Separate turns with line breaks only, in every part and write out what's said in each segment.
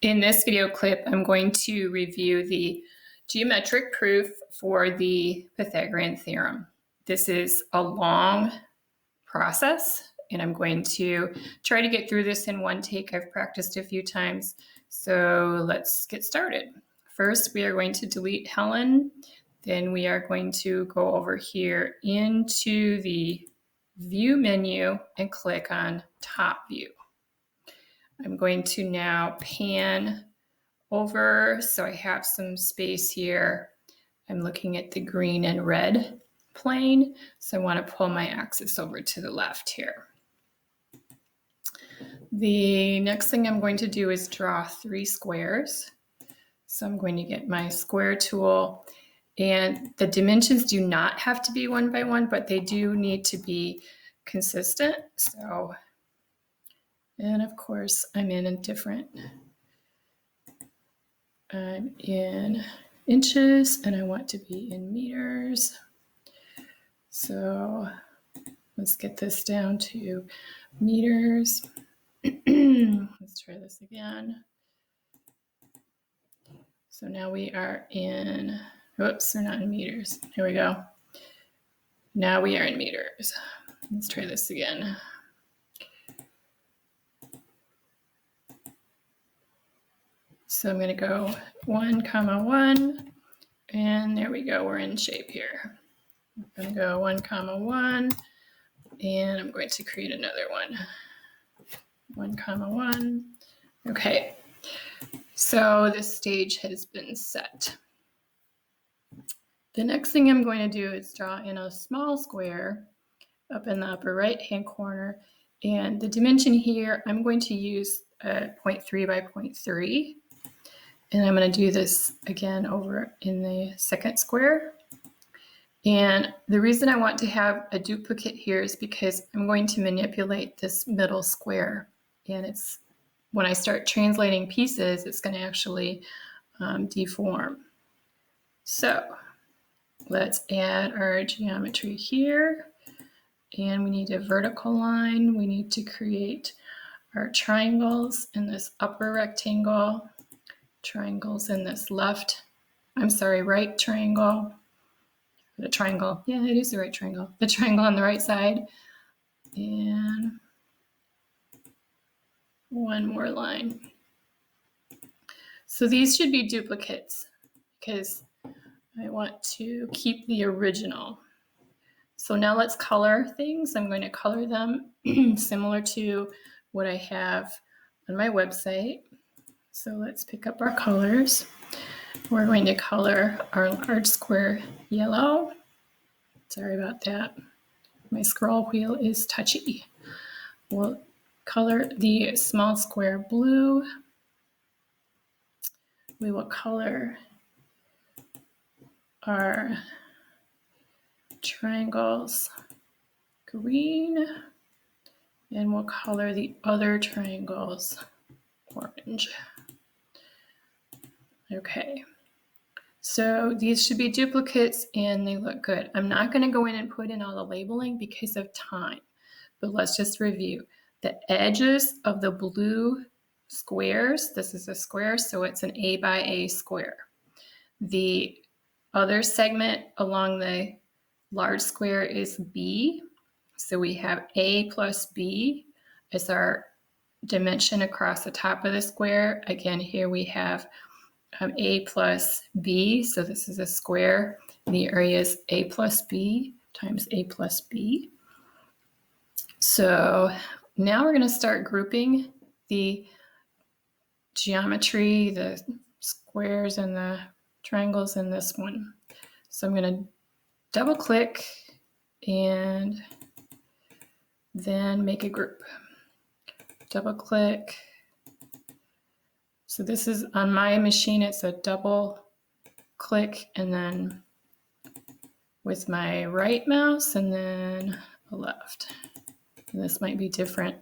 In this video clip, I'm going to review the geometric proof for the Pythagorean theorem. This is a long process, and I'm going to try to get through this in one take. I've practiced a few times, so let's get started. First, we are going to delete Helen. Then we are going to go over here into the View menu and click on Top View. I'm going to now pan over so I have some space here. I'm looking at the green and red plane, so I want to pull my axis over to the left here. The next thing I'm going to do is draw 3 squares. So I'm going to get my square tool, and the dimensions do not have to be 1 by 1, but they do need to be consistent. So, and of course, I'm in inches, and I want to be in meters. So let's get this down to meters. Let's try this again. So now we are in, whoops, we're not in meters. Here we go. Now we are in meters. Let's try this again. So I'm going to go 1, 1, and there we go. We're in shape here. I'm going to go 1, 1, and I'm going to create another one. 1, 1. Okay, so this stage has been set. The next thing I'm going to do is draw in a small square up in the upper right-hand corner, and the dimension here, I'm going to use 0.3 by 0.3. And I'm going to do this again over in the second square. And the reason I want to have a duplicate here is because I'm going to manipulate this middle square. And it's when I start translating pieces, it's going to actually deform. So let's add our geometry here. And we need a vertical line. We need to create our triangles in this upper rectangle. Triangles in this right triangle. The triangle, yeah, it is the right triangle. The triangle on the right side. And one more line. So these should be duplicates because I want to keep the original. So now let's color things. I'm going to color them similar to what I have on my website. So let's pick up our colors. We're going to color our large square yellow. Sorry about that. My scroll wheel is touchy. We'll color the small square blue. We will color our triangles green, and we'll color the other triangles orange. Okay, so these should be duplicates and they look good. I'm not going to go in and put in all the labeling because of time, but let's just review. The edges of the blue squares, this is a square, so it's an A by A square. The other segment along the large square is B, so we have A plus B as our dimension across the top of the square. Again, here we have A plus B, so this is a square. The area is A plus B times A plus B. So now we're going to start grouping the geometry, the squares and the triangles in this one. So I'm going to double click and then make a group. Double click. So this is on my machine, it's a double click and then with my right mouse and then a left. And this might be different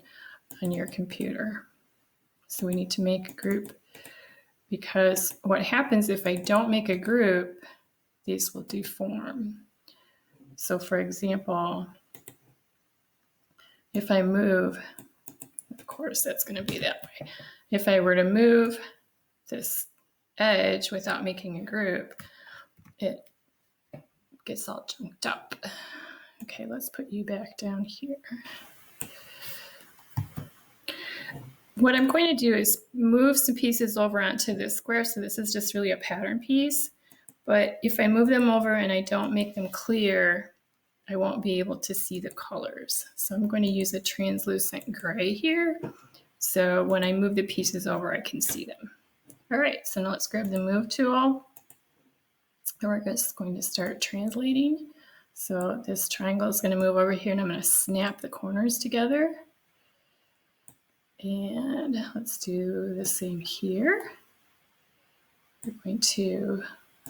on your computer. So we need to make a group because what happens if I don't make a group, these will deform. So for example, if I move, of course that's going to be that way. If I were to move this edge without making a group, it gets all junked up. Okay, let's put you back down here. What I'm going to do is move some pieces over onto this square. So this is just really a pattern piece. But if I move them over and I don't make them clear, I won't be able to see the colors. So I'm going to use a translucent gray here. So when I move the pieces over, I can see them. All right, so now let's grab the move tool. And we're just going to start translating. So this triangle is going to move over here and I'm going to snap the corners together. And let's do the same here. We're going to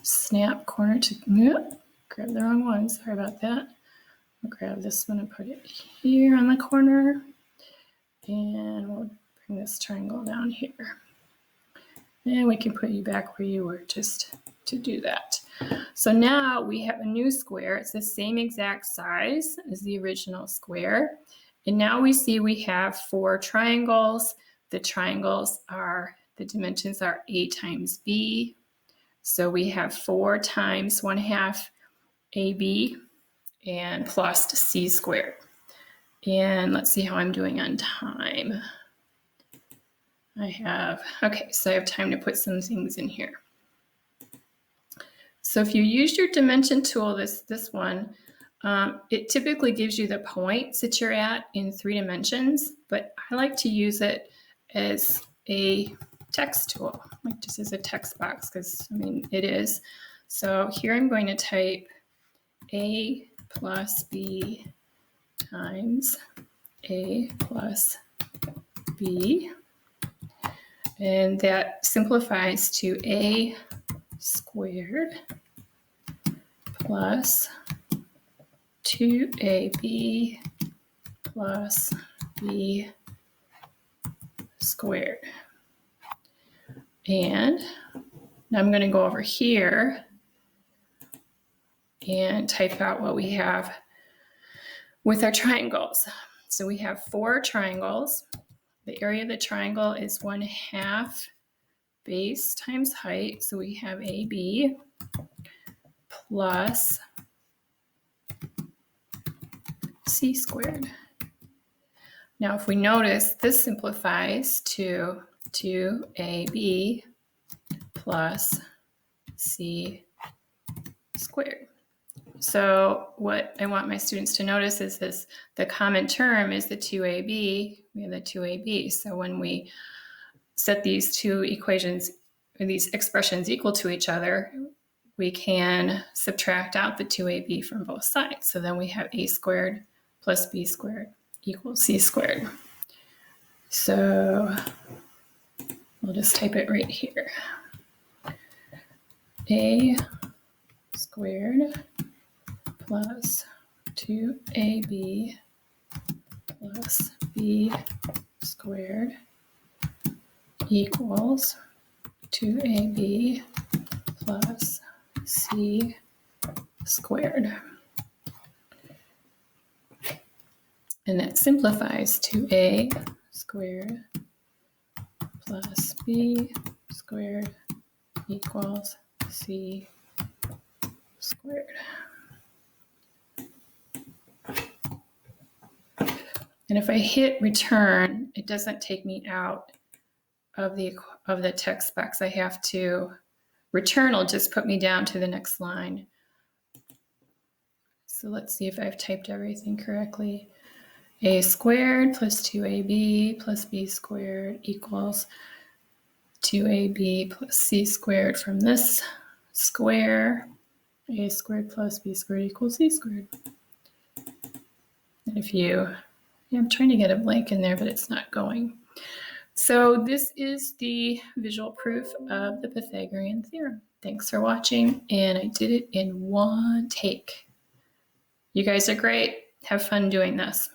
snap corner to, grab the wrong one, sorry about that. I'll grab this one and put it here on the corner. And we'll bring this triangle down here. And we can put you back where you were just to do that. So now we have a new square. It's the same exact size as the original square. And now we see we have 4 triangles. The triangles are, the dimensions are A times B. So we have 4 times 1/2 AB and plus C squared. And let's see how I'm doing on time. Okay, so I have time to put some things in here. So if you use your dimension tool, this one, it typically gives you the points that you're at in 3 dimensions, but I like to use it as a text tool, like just as a text box, because I mean, it is. So here I'm going to type A plus B times A plus B, and that simplifies to A squared plus 2AB plus B squared. And now I'm going to go over here and type out what we have with our triangles. So we have 4 triangles. The area of the triangle is 1/2 base times height. So we have AB plus C squared. Now, if we notice, this simplifies to 2AB plus C squared. So what I want my students to notice is this, the common term is the 2AB, we have the 2AB. So when we set these 2 equations, or these expressions equal to each other, we can subtract out the 2AB from both sides. So then we have A squared plus B squared equals C squared. So we'll just type it right here. A squared plus 2AB plus B squared equals 2AB plus C squared. And that simplifies to A squared plus B squared equals C squared. And if I hit return, it doesn't take me out of the text box. I have to return will just put me down to the next line. So let's see if I've typed everything correctly. A squared plus 2AB plus B squared equals 2AB plus C squared from this square. A squared plus B squared equals C squared. And if you, I'm trying to get a blank in there, but it's not going. So this is the visual proof of the Pythagorean theorem. Thanks for watching, and I did it in one take. You guys are great. Have fun doing this.